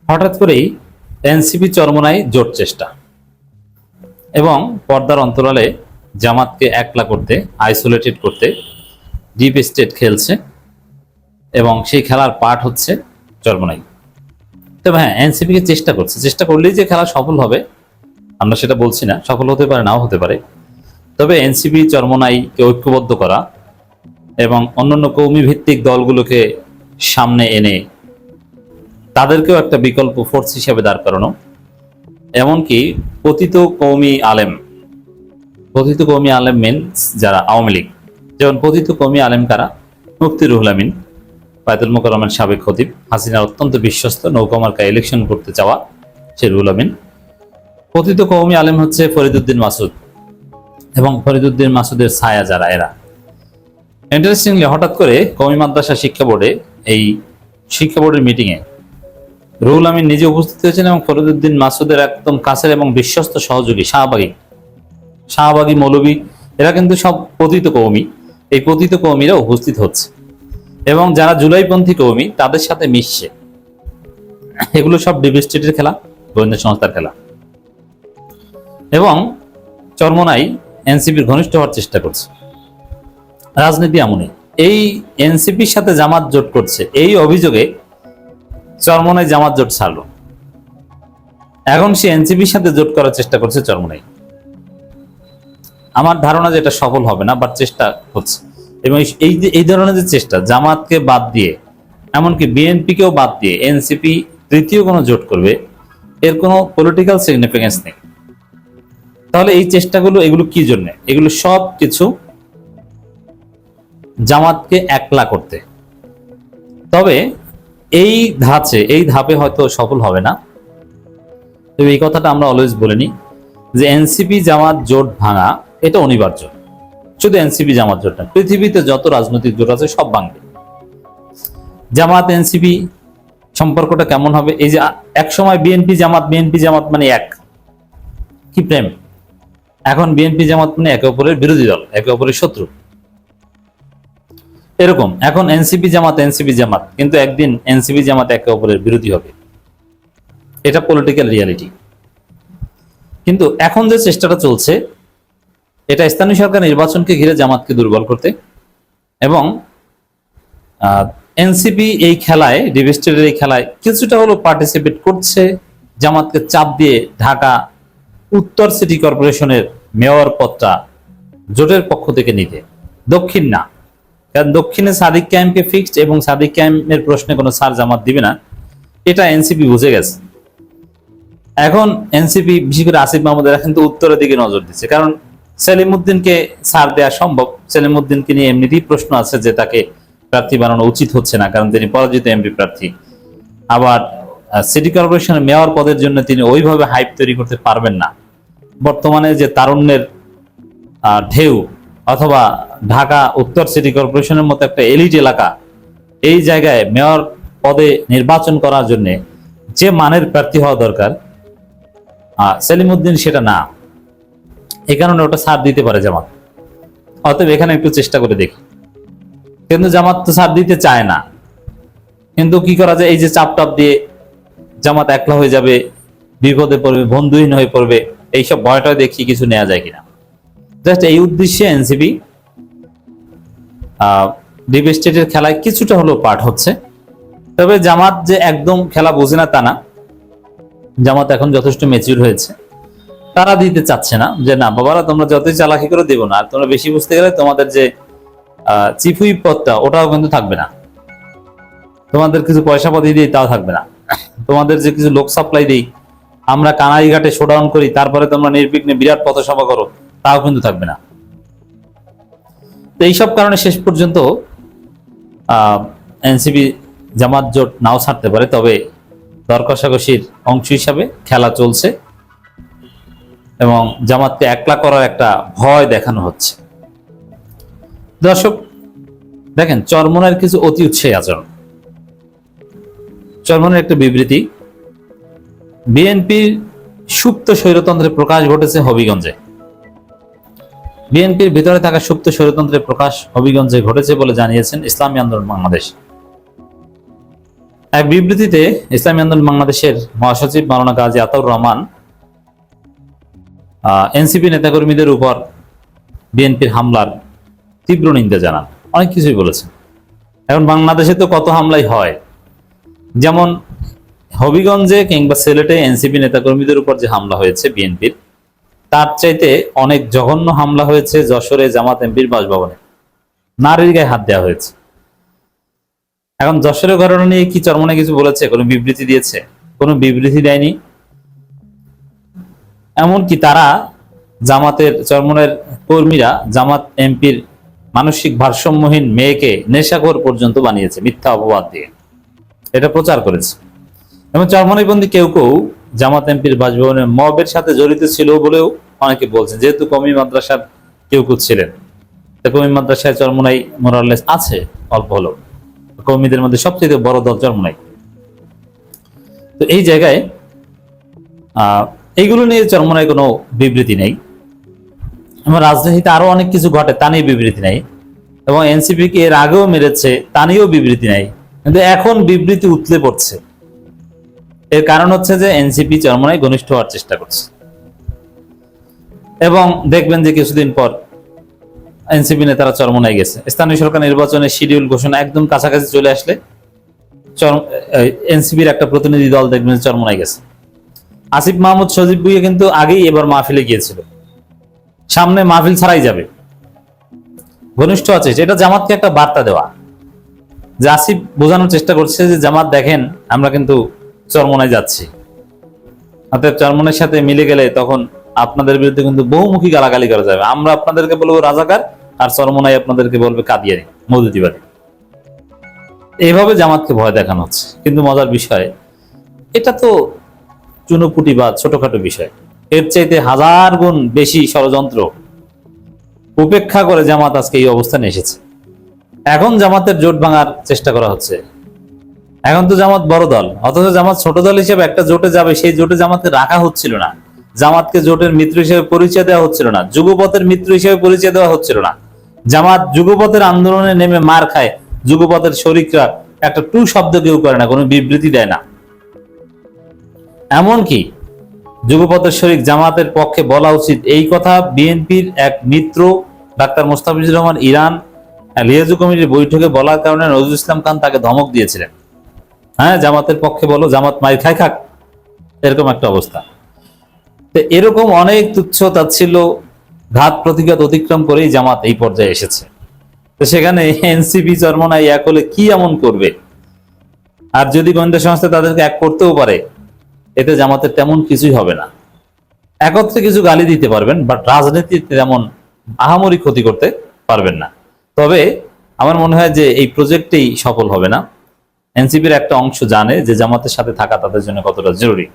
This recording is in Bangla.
হঠাৎ করেই এনসিপি চরমোনাই জোট চেষ্টা এবং পর্দার অন্তরালে জামাতকে একলা করতে, আইসোলেটেড করতে ডিপ স্টেট খেলছে এবং সেই খেলার পার্ট হচ্ছে চরমোনাই। তবে হ্যাঁ, এনসিপিকে চেষ্টা করলেই যে খেলা সফল হবে আমরা সেটা বলছি না, সফল হতে পারে, নাও হতে পারে। তবে এনসিপি চরমোনাইকে ঐক্যবদ্ধ করা এবং অন্যান্য কৌমি ভিত্তিক দলগুলোকে সামনে এনে তাদেরকেও একটা বিকল্প ফোর্স হিসেবে দাঁড় করানো, এমনকি পতিত কৌমি আলেম মিনস যারা আওয়ামী লীগ, যেমন পতিত কৌমি আলেম কারা? মুফতি রুহুল আমিন, বায়তুল মোকাররমের সাবেক খতিব, হাসিনার অত্যন্ত বিশ্বস্ত, নৌকা মার্কা ইলেকশন করতে চাওয়া সে রুহুল আমিন। পতিত কৌমি আলেম হচ্ছে ফরিদউদ্দিন মাসুদ এবং ফরিদউদ্দিন মাসুদের ছায়া যারা, এরা। ইন্টারেস্টিংলি হঠাৎ করে কওমি মাদ্রাসা শিক্ষা বোর্ডের মিটিংয়ে রুহুল আমিন নিজে উপস্থিত হয়েছেন এবং ফরিদউদ্দিন মাসুদের একদম কাছের এবং বিশ্বস্ত সহযোগী শাহবাগী মৌলবী, এরা কিন্তু সব পতিত কওমি। এই পতিত কওমিরা উপস্থিত হচ্ছে এবং যারা জুলাইপন্থী কওমি তাদের সাথে মিশছে। এগুলো সব ডিপ স্টেটের খেলা, গোয়েন্দা সংস্থার খেলা। এবং চরমোনাই এনসিপির ঘনিষ্ঠ হওয়ার চেষ্টা করছে। রাজনীতি এমনই, এই এনসিপির সাথে জামাত জোট করছে এই অভিযোগে চরমোনাই জামাত জোট ছাড়লো। এখন সে এনসিপির সাথে জোট করার চেষ্টা করছে চরমোনাই। আমার ধারণা যে এটা সফল হবে না, বাট চেষ্টা হচ্ছে। এবং এই ধরনের যে চেষ্টা, জামাতকে বাদ দিয়ে এমনকি বিএনপিকেও বাদ দিয়ে এনসিপি তৃতীয় কোনো জোট করবে, এর কোনো পলিটিক্যাল সিগনিফিকেন্স নেই। তাহলে এই চেষ্টাগুলো, এগুলো কি জন্য? এগুলো সব কিছু জামাতকে একলা করতে। তবে এই ধাপে হয়তো সফল হবে না। তবে এই কথাটা আমরা অলওয়েজ বলিনি যে এনসিপি জামাত জোট ভাঙা এটা অনিবার্য। শুধু এনসিপি জামাত জোট না, পৃথিবীতে যত রাজনৈতিক জোট আছে সব ভাঙবে। জামাত এনসিপি সম্পর্কটা কেমন হবে? এই যে একসময় বিএনপি জামাত মানে এক, কি প্রেম! এখন বিএনপি জামাত মানে একে অপরের বিরোধী দল, একে অপরের শত্রু। এরকম এখন এনসিপি জামাত কিন্তু একদিন এনসিপি জামাত একে অপরের বিরোধী হবে। এটা পলিটিক্যাল রিয়ালিটি। কিন্তু এখন যে চেষ্টাটা চলছে এটা স্থানীয় সরকার নির্বাচনকে ঘিরে জামাতকে দুর্বল করতে এবং এনসিপি এই খেলায়, ডিপ স্টেটের এই খেলায় কিছুটা হলো পার্টিসিপেট করছে, জামাতকে চাপ দিয়ে ঢাকা উত্তর সিটি কর্পোরেশনের মেয়র পদটা জোটের পক্ষ থেকে নিতে। দক্ষিণ না, কারণ দক্ষিণে সাদিক কায়েমকে ফিক্সড এবং সাদিক কায়েমের প্রশ্নে কোনো সার জামাত দিবে না, এটা এনসিপি বুঝে গেছে। এখন এনসিপি বিশেষ করে আসিফ মাহমুদেরা কিন্তু উত্তরের দিকে নজর দিচ্ছে, কারণ সেলিমউদ্দিনকে সার দেওয়া সম্ভব। সেলিমউদ্দিনকে নিয়ে এমনিতেই প্রশ্ন আছে যে তাকে প্রার্থী বানানো উচিত হচ্ছে না, কারণ তিনি পরাজিত এমপি প্রার্থী। আবার সিটি কর্পোরেশনের মেয়র পদের জন্য তিনি ওইভাবে হাইপ তৈরি করতে পারবেন না। বর্তমানে যে তারুণ্যের ঢেউ, অথবা ঢাকা উত্তর সিটি কর্পোরেশনের মতো একটা এলিট এলাকা, এই জায়গায় মেয়র পদে নির্বাচন করার জন্য যে মানের প্রার্থী হওয়া দরকার, সেলিমউদ্দিন সেটা না। এই কারণে ওটা ছাড় দিতে পারে জামাত। অতএব এখানে একটু চেষ্টা করে দেখি। কিন্তু জামাত তো ছাড় দিতে চায় না, কিন্তু কি করা যায়? এই যে চাপ দিয়ে জামাত একলা হয়ে যাবে, বিপদে পড়বে, বন্ধুহীন হয়ে পড়বে, এইসব ভয়টা দেখি কিছু নেওয়া যায় কিনা। জাস্ট এই উদ্দেশ্যে এনসিপি ডিপ স্টেটের খেলায় কিছুটা হলেও পার্ট হচ্ছে। তবে জামাত যে একদম খেলা বোঝে না তা না, জামাত এখন যথেষ্ট ম্যাচিউর হয়েছে। তারা দিতে চাচ্ছে না যে না বাবারা তোমরা যতই চালাকি করে দেবো না, আর তোমরা বেশি বুঝতে গেলে তোমাদের যে চিফ হুইপ পদটা ওটাও কিন্তু থাকবে না, তোমাদের কিছু পয়সা পাতি দিই তাও থাকবে না, তোমাদের যে কিছু লোক সাপ্লাই দিই, আমরা কানাইঘাটে শোডাউন করি, তারপরে তোমরা নির্বিঘ্নে বিরাট পথসভা করো, তাও কিন্তু থাকবে না। তো এইসব কারণে শেষ পর্যন্ত এনসিপি জামাত জোট নাও ছাড়তে পারে। তবে দর কষাকষির অংশ হিসাবে খেলা চলছে এবং জামাতকে একলা করার একটা ভয় দেখানো হচ্ছে। দর্শক দেখেন, চরমোনাইয়ের কিছু অতি উৎসাহী আচরণ। চরমোনাইয়ের একটা বিবৃতি, বিএনপির সুপ্ত স্বৈরতন্ত্রের প্রকাশ ঘটেছে হবিগঞ্জে। বিএনপির ভিতরে থাকা সুপ্ত স্বৈরতন্ত্রের প্রকাশ হবিগঞ্জে ঘটেছে বলে জানিয়েছেন ইসলামী আন্দোলন বাংলাদেশ। এক বিবৃতিতে ইসলামী আন্দোলন বাংলাদেশের মহাসচিব মাওলানা গাজী আতাউর রহমান এনসিপি নেতাকর্মীদের উপর বিএনপির হামলার তীব্র নিন্দা জানান, অনেক কিছুই বলেছেন। এখন বাংলাদেশে তো কত হামলাই হয়, যেমন হবিগঞ্জে কিংবা সিলেটে এনসিপি নেতাকর্মীদের উপর যে হামলা হয়েছে বিএনপির, তার চাইতে অনেক জঘন্য হামলা হয়েছে যশোরে জামাত এমপির বাসভবনে, নারীর গায়ে হাত দেওয়া হয়েছে। এখন যশোরের ঘটনা নিয়ে কি চরমনে কিছু বলেছে? কোনো বিবৃতি দিয়েছে? কোনো বিবৃতি দেয়নি। এমনকি তারা জামাতের চরমনের কর্মীরা জামাত এমপির মানসিক ভারসাম্যহীন মেয়েকে নেশাখোর পর্যন্ত বানিয়েছে মিথ্যা অপবাদ দিয়ে, এটা প্রচার করেছে। এবং চরমনাইবন্দি কেউ কেউ জামাত এমপির বাসভবনের মবের সাথে জড়িত ছিল বলেও অনেকে বলছেন, যেহেতু কওমি মাদ্রাসার কেউ কেউ ছিলেন। কওমি মাদ্রাসায় চরমনাই মোরালেস আছে অল্প হলেও, কর্মীদের মধ্যে সবচেয়ে বড় দল চরমনাই। তো এই জায়গায় এইগুলো নিয়ে চরমনাই কোনো বিবৃতি নেই, এবং রাজনীতিতে আরো অনেক কিছু ঘটে তা নিয়ে বিবৃতি নেই, এবং এনসিপি কে এর আগেও মেরেছে তা নিয়েও বিবৃতি নেই। কিন্তু এখন বিবৃতি উতলে পড়ছে। এর কারণ হচ্ছে যে এনসিপি চরমনাই ঘনিষ্ঠ হওয়ার চেষ্টা করছে, এবং দেখবেন যে কিছুদিন পর এনসিপি নেতারা চরমনাই গেছে। স্থানীয় সরকার নির্বাচনের শিডিউল ঘোষণা একদম কাছাকাছি চলে আসলে এনসিপির একটা প্রতিনিধি দল দেখবেন চরমনাই গেছে। আসিফ মাহমুদ সজীব ভুঁইয়া কিন্তু আগেই এবার মাহফিলে গিয়েছিল, সামনে মাহফিল ছাড়াই যাবে, ঘনিষ্ঠ আছে। এটা জামাতকে একটা বার্তা দেওয়া, যে আসিফ বোঝানোর চেষ্টা করছে যে জামাত দেখেন আমরা কিন্তু চরমনাই যাচ্ছি, অর্থাৎ চরমনের সাথে মিলে গেলে তখন আপনাদের বিরুদ্ধে কিন্তু বহুমুখী গালাগালি করা যাবে। আমরা আপনাদেরকে বলবো রাজাকার, আর চরমনাই আপনাদেরকে বলবে কাদিয়ানি, মৌদুদিবাদী। এইভাবে জামাতকে ভয় দেখানো হচ্ছে। কিন্তু মজার বিষয়, এটা তো চুনোপুটি বা ছোটখাটো বিষয়, এর চাইতে হাজার গুণ বেশি ষড়যন্ত্র উপেক্ষা করে জামাত আজকে এই অবস্থানে এসেছে। এখন জামাতের জোট ভাঙার চেষ্টা করা হচ্ছে। এখন তো জামাত বড় দল, অথচ জামাত ছোট দল হিসেবে একটা জোটে যাবে, সেই জোটে জামাতকে রাখা হচ্ছিল না। জামাতকে জোটের মিত্র হিসেবে পরিচয় দেওয়া হচ্ছিল না, যুগপথের মিত্র হিসেবে পরিচয় দেওয়া হচ্ছিল না। জামাত যুগপথের আন্দোলনে নেমে মার খায়, যুগপথের শরিকরা একটা টু শব্দ কেউ করে না, কোনো বিবৃতি দেয় না। এমনকি যুগপথের শরিক জামাতের পক্ষে বলা উচিত এই কথা বিএনপির এক মিত্র doctor Mostafizur Rahman Iran liaison কমিটির বৈঠকে বলার কারণে নজরুল ইসলাম খান তাকে ধমক দিয়েছিলেন, হ্যাঁ জামাতের পক্ষে বলো, জামাত মাইর খায় খাক, এরকম একটা অবস্থা। তো এরকম অনেক তুচ্ছ তাচ্ছিল্য ঘাত প্রতিঘাত অতিক্রম করেই জামাত এই পর্যায়ে এসেছে। তো সেখানে এনসিপি চরমনাই এক হলে কি এমন করবে? আর যদি গোয়েন্দা সংস্থা তাদেরকে এক করতেও পারে, এতে জামাতের তেমন কিছুই হবে না। একত্রে কিছু গালি দিতে পারবেন, বাট রাজনীতিতে তেমন আহামরি ক্ষতি করতে পারবেন না। তবে আমার মনে হয় যে এই প্রজেক্টেই সফল হবে না। এনসিপির একটা অংশ জানে যে জামাতের সাথে থাকা তাদের জন্য কতটা জরুরি।